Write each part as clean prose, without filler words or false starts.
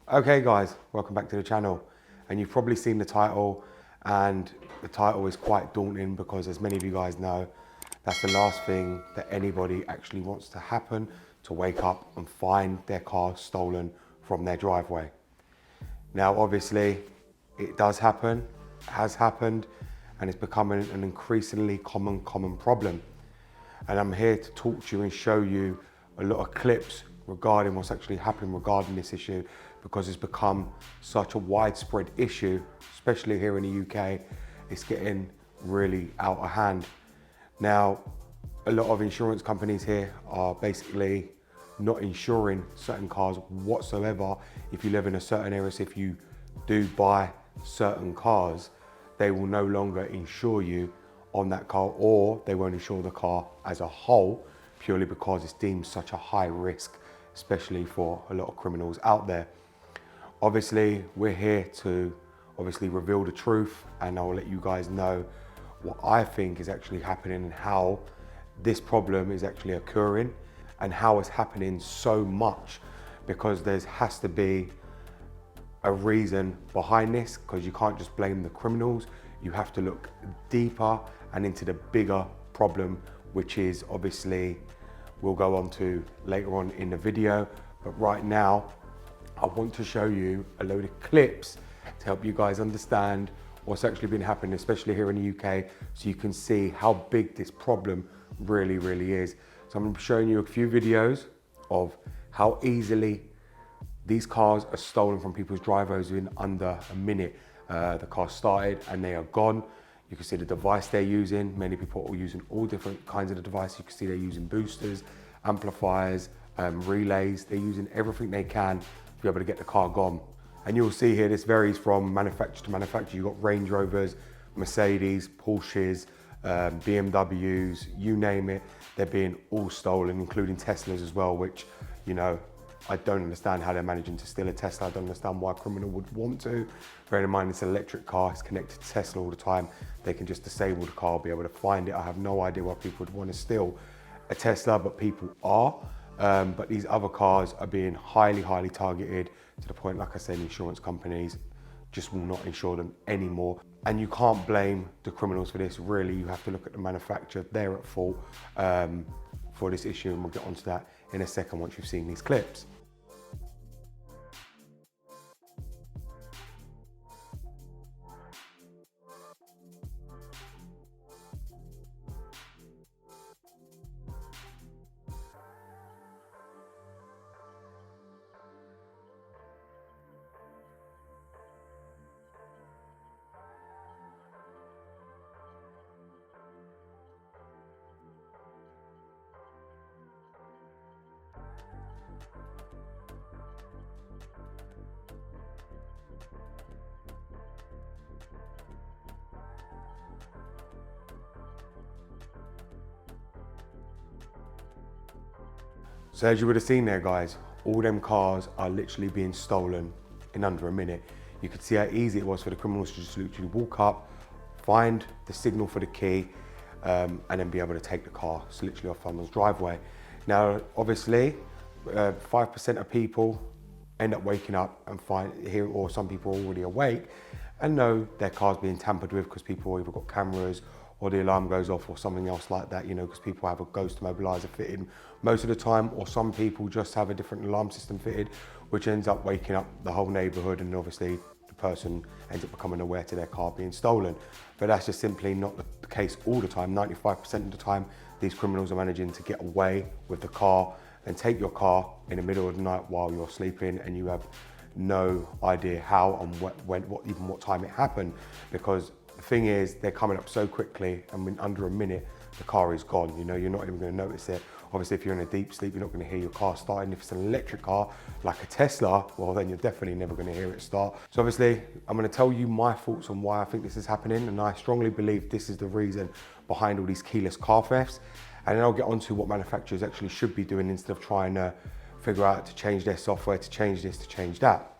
Okay guys, welcome back to the channel. And you've probably seen the title, and the title is quite daunting because, as many of you guys know, that's the last thing that anybody actually wants to happen, to wake up and find their car stolen from their driveway. Now obviously it does happen, has happened, and it's becoming an increasingly common problem. And I'm here to talk to you and show you a lot of clips regarding what's actually happening regarding this issue, because it's become such a widespread issue, especially here in the UK. It's getting really out of hand. Now, a lot of insurance companies here are basically not insuring certain cars whatsoever. If you live in a certain area, so if you do buy certain cars, they will no longer insure you on that car, or they won't insure the car as a whole, purely because it's deemed such a high risk, especially for a lot of criminals out there. Obviously, we're here to reveal the truth, and I'll let you guys know what I think is actually happening and how this problem is actually occurring and how it's happening so much, because there has to be a reason behind this, because you can't just blame the criminals. You have to look deeper and into the bigger problem, which is obviously we'll go on to later on in the video. But right now, I want to show you a load of clips to help you guys understand what's actually been happening, especially here in the UK, so you can see how big this problem really is. So I'm going to be showing you a few videos of how easily these cars are stolen from people's driveways in under a minute. The car started and they are gone. You can see the device they're using. Many people are using all different kinds of the device. You can see they're using boosters, amplifiers, relays. They're using everything they can to be able to get the car gone. And you'll see here, this varies from manufacturer to manufacturer. You've got Range Rovers, Mercedes, Porsches, BMWs, you name it. They're being all stolen, including Teslas as well, which, you know, I don't understand how they're managing to steal a Tesla. I don't understand why a criminal would want to. Bearing in mind it's an electric car, it's connected to Tesla all the time. They can just disable the car, be able to find it. I have no idea why people would want to steal a Tesla, but people are. But these other cars are being highly targeted, to the point, like I said, insurance companies just will not insure them anymore. And you can't blame the criminals for this, really. You have to look at the manufacturer. They're at fault for this issue, and we'll get onto that in a second once you've seen these clips. So as you would have seen there, guys, all them cars are literally being stolen in under a minute. You could see how easy it was for the criminals to just literally walk up, find the signal for the key, and then be able to take the car. So literally off someone's driveway. Now, obviously, 5% of people end up waking up and or some people are already awake and know their car's being tampered with, because people either got cameras or the alarm goes off or something else like that, you know, because people have a ghost immobiliser fitted most of the time, or some people just have a different alarm system fitted, which ends up waking up the whole neighbourhood, and obviously the person ends up becoming aware to their car being stolen. But that's just simply not the case all the time. 95% of the time, these criminals are managing to get away with the car and take your car in the middle of the night while you're sleeping, and you have no idea how and what time it happened, because the thing is, they're coming up so quickly, and in under a minute, the car is gone. You know, you're not even going to notice it. Obviously, if you're in a deep sleep, you're not going to hear your car starting. If it's an electric car, like a Tesla, well, then you're definitely never going to hear it start. So obviously, I'm going to tell you my thoughts on why I think this is happening, and I strongly believe this is the reason behind all these keyless car thefts. And then I'll get onto what manufacturers actually should be doing, instead of trying to figure out to change their software, to change this, to change that.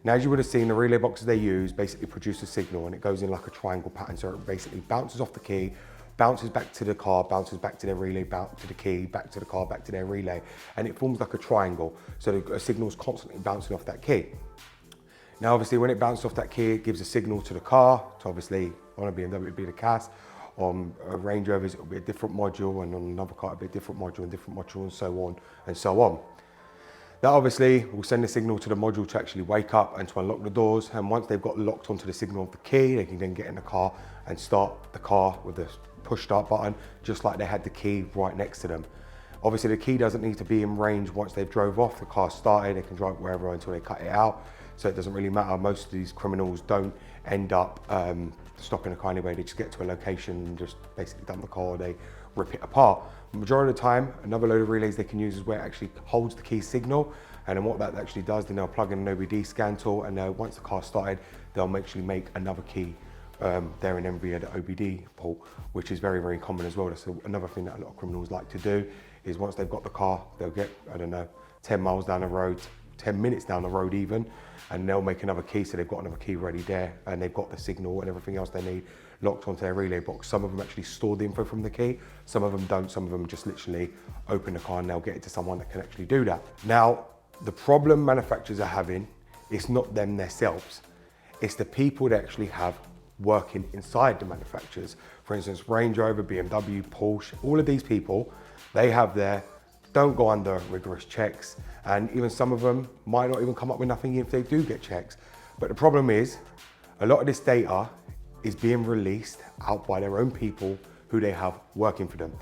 Now, as you would have seen, the relay boxes they use basically produce a signal, and it goes in like a triangle pattern. So it basically bounces off the key, bounces back to the car, bounces back to their relay, back to the key, back to the car, back to their relay, and it forms like a triangle. So a signal is constantly bouncing off that key. Now, obviously, when it bounces off that key, it gives a signal to the car. So obviously, on a BMW, it'd be the CAS. On a Range Rovers, it'll be a different module, and on another car, it'll be a different module, and so on and so on. That obviously will send a signal to the module to actually wake up and to unlock the doors. And once they've got locked onto the signal of the key, they can then get in the car and start the car with the push start button, just like they had the key right next to them. Obviously, the key doesn't need to be in range once they've drove off. The car started, they can drive wherever until they cut it out. So it doesn't really matter. Most of these criminals don't end up stopping the car anyway. They just get to a location and just basically dump the car, or they rip it apart. The majority of the time, another load of relays they can use is where it actually holds the key signal. And then what that actually does, then they'll plug in an OBD scan tool, and once the car started, they'll actually make another key there and then via the OBD port, which is very, very common as well. That's another thing that a lot of criminals like to do, is once they've got the car, they'll get, I don't know, 10 miles down the road, 10 minutes down the road even, and they'll make another key, so they've got another key ready there, and they've got the signal and everything else they need locked onto their relay box. Some of them actually store the info from the key, some of them don't, some of them just literally open the car and they'll get it to someone that can actually do that. Now, the problem manufacturers are having, it's not them themselves, it's the people that actually have working inside the manufacturers. For instance, Range Rover, BMW, Porsche, all of these people, they have don't go under rigorous checks, and even some of them might not even come up with nothing if they do get checks. But the problem is, a lot of this data is being released out by their own people who they have working for them.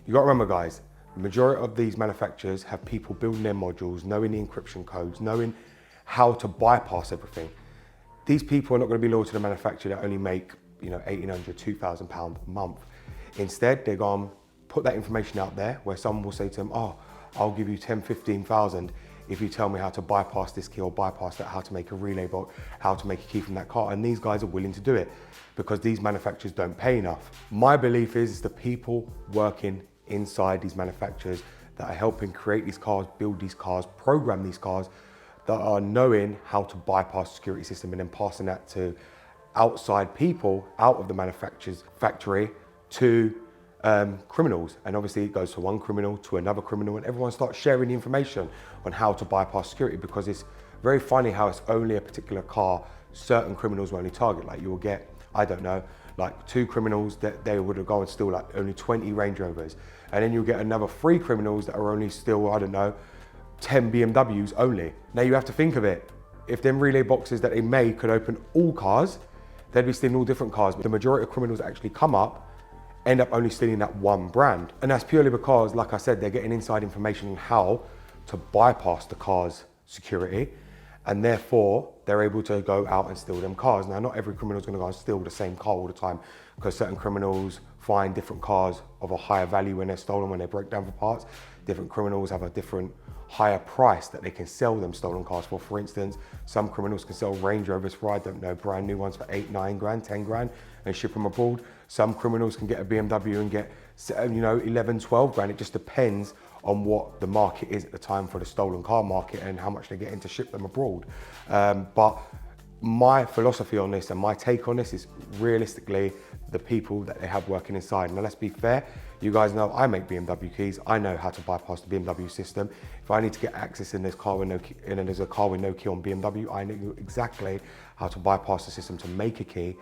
You got to remember, guys, the majority of these manufacturers have people building their modules, knowing the encryption codes, knowing how to bypass everything. These people are not going to be loyal to the manufacturer that only make, you know, £1,800, £2,000 a month. Instead, they're going to put that information out there where someone will say to them, oh, I'll give you 10, 15,000 if you tell me how to bypass this key or bypass that, how to make a relay box, how to make a key from that car. And these guys are willing to do it because these manufacturers don't pay enough. My belief is the people working inside these manufacturers that are helping create these cars, build these cars, program these cars, that are knowing how to bypass the security system and then passing that to outside people out of the manufacturer's factory to criminals. And obviously it goes from one criminal to another criminal, and everyone starts sharing the information on how to bypass security, because it's very funny how it's only a particular car certain criminals will only target. Like you will get, I don't know, like 2 criminals that they would go and steal like only 20 Range Rovers. And then you'll get another 3 criminals that are only still, I don't know, 10 BMWs only. Now you have to think of it. If them relay boxes that they made could open all cars, they'd be stealing all different cars. But the majority of criminals that actually come up end up only stealing that one brand. And that's purely because, like I said, they're getting inside information on how to bypass the car's security, and therefore they're able to go out and steal them cars. Now, not every criminal is going to go and steal the same car all the time, because certain criminals find different cars of a higher value when they're stolen, when they break down for parts. Different criminals have a different higher price that they can sell them stolen cars for. For instance, some criminals can sell Range Rovers for, I don't know, brand new ones for 8, 9 grand, 10 grand and ship them abroad. Some criminals can get a BMW and get, you know, 11, 12 grand. It just depends on what the market is at the time for the stolen car market and how much they're getting to ship them abroad. But my philosophy on this and my take on this is realistically the people that they have working inside. Now, let's be fair. You guys know I make BMW keys. I know how to bypass the BMW system. If I need to get access in this car with no key, and there's a car with no key on BMW, I know exactly how to bypass the system to make a key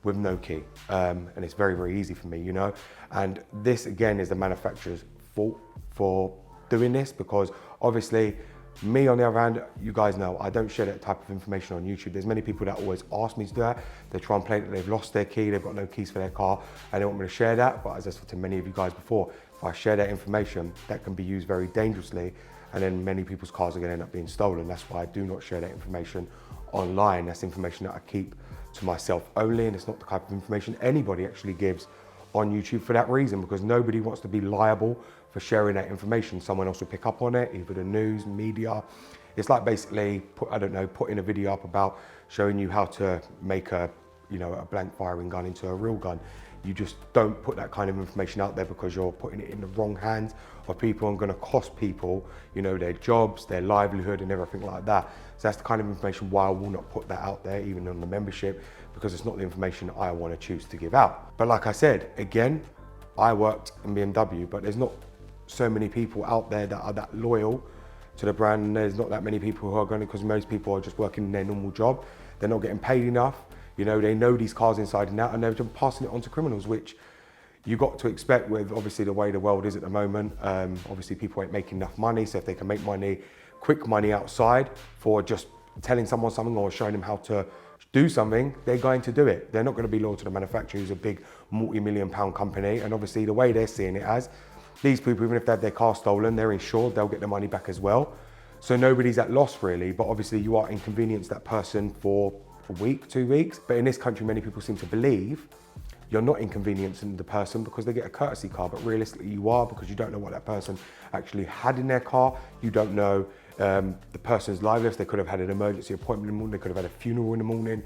with no key. And it's very, very easy for me, you know? And this again is the manufacturer's fault for doing this, because obviously me, on the other hand, you guys know I don't share that type of information on YouTube. There's many people that always ask me to do that. They try and play that they've lost their key, they've got no keys for their car, and they want me to share that. But as I said to many of you guys before, if I share that information, that can be used very dangerously, and then many people's cars are going to end up being stolen. That's why I do not share that information online. That's information that I keep to myself only, and it's not the type of information anybody actually gives on YouTube for that reason, because nobody wants to be liable for sharing that information. Someone else will pick up on it, either the news, media. It's like basically, putting a video up about showing you how to make a blank firing gun into a real gun. You just don't put that kind of information out there, because you're putting it in the wrong hands of people and going to cost people, their jobs, their livelihood and everything like that. So that's the kind of information why I will not put that out there, even on the membership, because it's not the information I want to choose to give out. But like I said, again, I worked in BMW, but there's not so many people out there that are that loyal to the brand, and there's not that many people who are going to, because most people are just working their normal job. They're not getting paid enough. You know, they know these cars inside and out, and they're just passing it on to criminals, which you got to expect with obviously the way the world is at the moment. Obviously people ain't making enough money, so if they can make money, quick money outside for just telling someone something or showing them how to do something, they're going to do it. They're not going to be loyal to the manufacturer, who's a big multi-million-pound company. And obviously the way they're seeing it as, these people, even if they have their car stolen, they're insured, they'll get the money back as well. So nobody's at loss really, but obviously you are inconvenienced that person for a week, 2 weeks. But in this country, many people seem to believe you're not inconveniencing the person because they get a courtesy car, but realistically you are, because you don't know what that person actually had in their car. You don't know the person's life list. They could have had an emergency appointment in the morning, they could have had a funeral in the morning,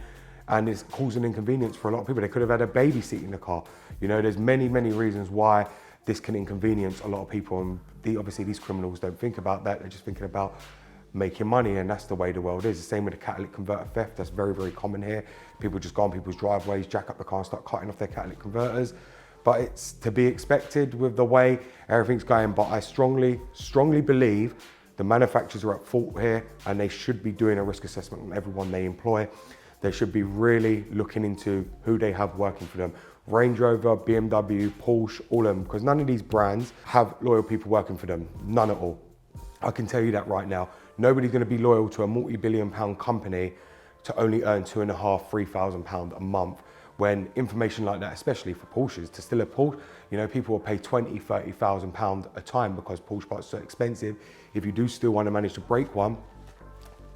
and it's causing inconvenience for a lot of people. They could have had a baby seat in the car. You know, there's many reasons why this can inconvenience a lot of people, and obviously these criminals don't think about that. They're just thinking about making money, and that's the way the world is. The same with the catalytic converter theft. That's very common here. People just go on people's driveways, jack up the car and start cutting off their catalytic converters. But it's to be expected with the way everything's going. But I strongly believe the manufacturers are at fault here, and they should be doing a risk assessment on everyone they employ. They should be really looking into who they have working for them. Range Rover, BMW, Porsche, all of them, because none of these brands have loyal people working for them, none at all. I can tell you that right now. Nobody's going to be loyal to a multi-billion-pound company to only earn £2,500, £3,000 a month, when information like that, especially for Porsches, to steal a Porsche, you know, people will pay £20,000, £30,000 a time because Porsche parts are so expensive. If you do still want to manage to break one,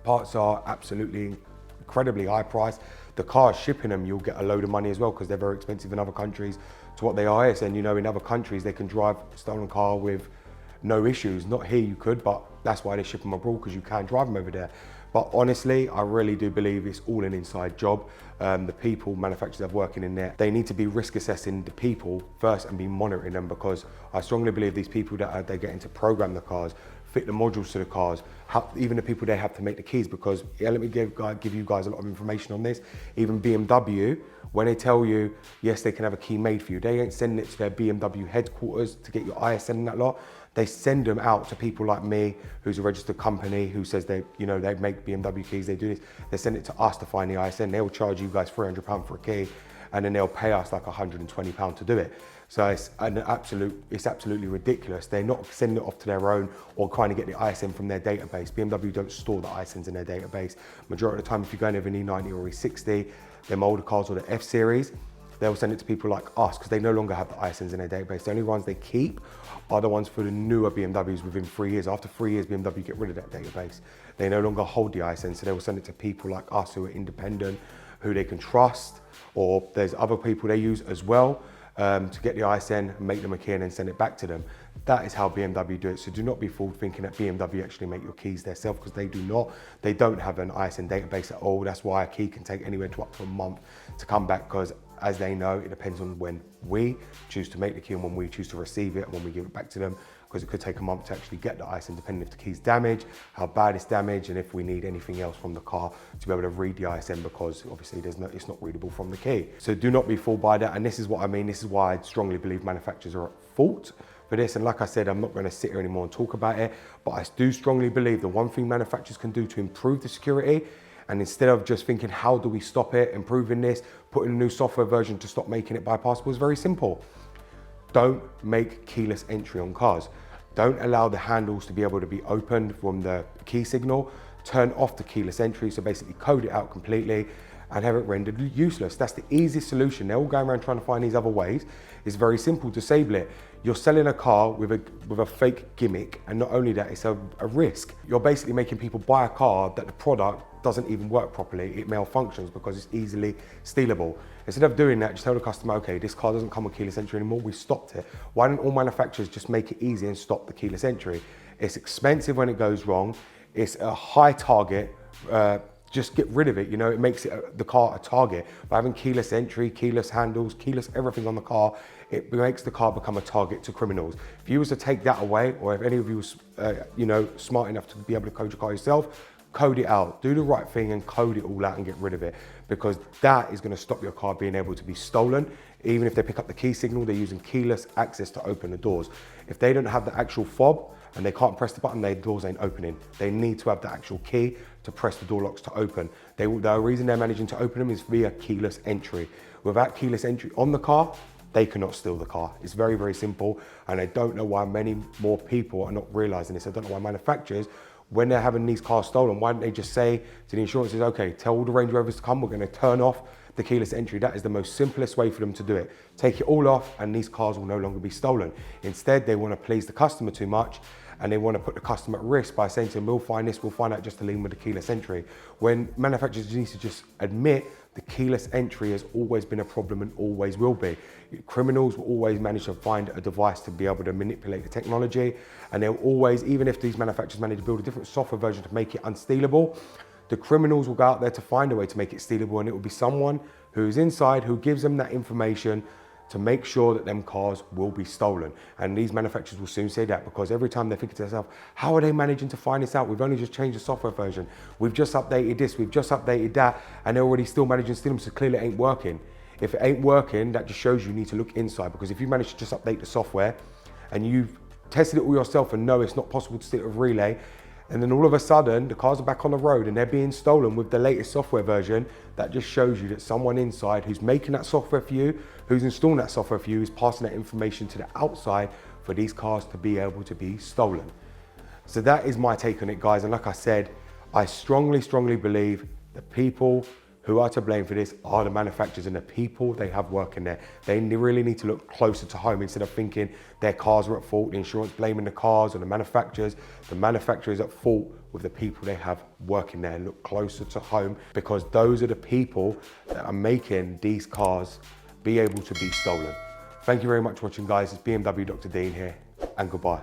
parts are absolutely incredibly high priced. The cars shipping them, you'll get a load of money as well, because they're very expensive in other countries to what they are here. And you know, in other countries, they can drive a stolen car with no issues. Not here you could, but that's why they ship them abroad, because you can drive them over there. But honestly, I really do believe it's all an inside job. The people, manufacturers that are working in there, they need to be risk assessing the people first and be monitoring them, because I strongly believe these people that they're getting to program the cars, fit the modules to the cars, even the people they have to make the keys, because let me give you guys a lot of information on this. Even BMW, when they tell you, yes, they can have a key made for you, they ain't sending it to their BMW headquarters to get your ISN and that lot. They send them out to people like me, who's a registered company, who says they make BMW keys, they do this. They send it to us to find the ISN. They'll charge you guys £300 for a key, and then they'll pay us like £120 to do it. So it's absolutely ridiculous. They're not sending it off to their own or trying to get the ISN from their database. BMW don't store the ISNs in their database. Majority of the time, if you're going over an E90 or E60, them older cars or the F series, they'll send it to people like us, because they no longer have the ISNs in their database. The only ones they keep are the ones for the newer BMWs within 3 years. After 3 years, BMW get rid of that database. They no longer hold the ISN, so they will send it to people like us who are independent, who they can trust, or there's other people they use as well to get the ISN, make them a key, and then send it back to them. That is how BMW do it. So do not be fooled thinking that BMW actually make your keys themselves, because they do not. They don't have an ISN database at all. That's why a key can take anywhere to up to a month to come back, because as they know, it depends on when we choose to make the key and when we choose to receive it and when we give it back to them, because it could take a month to actually get the ISN, depending if the key's damaged, how bad it's damaged, and if we need anything else from the car to be able to read the ISN, because obviously it's not readable from the key. So do not be fooled by that. And this is what I mean. This is why I strongly believe manufacturers are at fault for this. And like I said, I'm not going to sit here anymore and talk about it, but I do strongly believe the one thing manufacturers can do to improve the security, and instead of just thinking, how do we stop it, improving this, putting a new software version to stop making it bypassable, is very simple. Don't make keyless entry on cars. Don't allow the handles to be able to be opened from the key signal. Turn off the keyless entry, so basically code it out completely and have it rendered useless. That's the easiest solution. They're all going around trying to find these other ways. It's very simple. Disable it. You're selling a car with a fake gimmick, and not only that, it's a risk. You're basically making people buy a car that the product doesn't even work properly. It malfunctions because it's easily stealable. Instead of doing that, just tell the customer, okay, this car doesn't come with keyless entry anymore, we stopped it. Why don't all manufacturers just make it easy and stop the keyless entry? It's expensive when it goes wrong. It's a high target. Just get rid of it. You know, it makes the car a target. By having keyless entry, keyless handles, keyless everything on the car, it makes the car become a target to criminals. If you was to take that away, or if any of you was, smart enough to be able to code your car yourself, code it out. Do the right thing and code it all out and get rid of it, because that is going to stop your car being able to be stolen. Even if they pick up the key signal, they're using keyless access to open the doors. If they don't have the actual fob and they can't press the button, their doors ain't opening. They need to have the actual key to press the door locks to open. The reason they're managing to open them is via keyless entry. Without keyless entry on the car, they cannot steal the car. It's very, very simple. And I don't know why many more people are not realizing this. I don't know why manufacturers, when they're having these cars stolen, why don't they just say to the insurances, okay, tell all the Range Rovers to come, we're gonna turn off the keyless entry. That is the most simplest way for them to do it. Take it all off and these cars will no longer be stolen. Instead, they wanna please the customer too much, and they want to put the customer at risk by saying to them, we'll find this, we'll find out, just to leave them with the keyless entry. When manufacturers need to just admit the keyless entry has always been a problem and always will be. Criminals will always manage to find a device to be able to manipulate the technology, and they'll always, even if these manufacturers manage to build a different software version to make it unstealable, the criminals will go out there to find a way to make it stealable, and it will be someone who's inside who gives them that information to make sure that them cars will be stolen. And these manufacturers will soon say that, because every time they're thinking to themselves, how are they managing to find this out? We've only just changed the software version. We've just updated this, we've just updated that, and they're already still managing to steal them, so clearly it ain't working. If it ain't working, that just shows you need to look inside, because if you manage to just update the software and you've tested it all yourself and know it's not possible to steal it with relay, and then all of a sudden the cars are back on the road and they're being stolen with the latest software version, that just shows you that someone inside who's making that software for you, who's installing that software for you, is passing that information to the outside for these cars to be able to be stolen. So that is my take on it, guys. And like I said, I strongly, strongly believe the people who are to blame for this are the manufacturers and the people they have working there. They really need to look closer to home instead of thinking their cars are at fault, the insurance blaming the cars or the manufacturers. The manufacturer is at fault with the people they have working there. Look closer to home, because those are the people that are making these cars be able to be stolen. Thank you very much for watching, guys. It's BMW Dr. Dean here, and goodbye.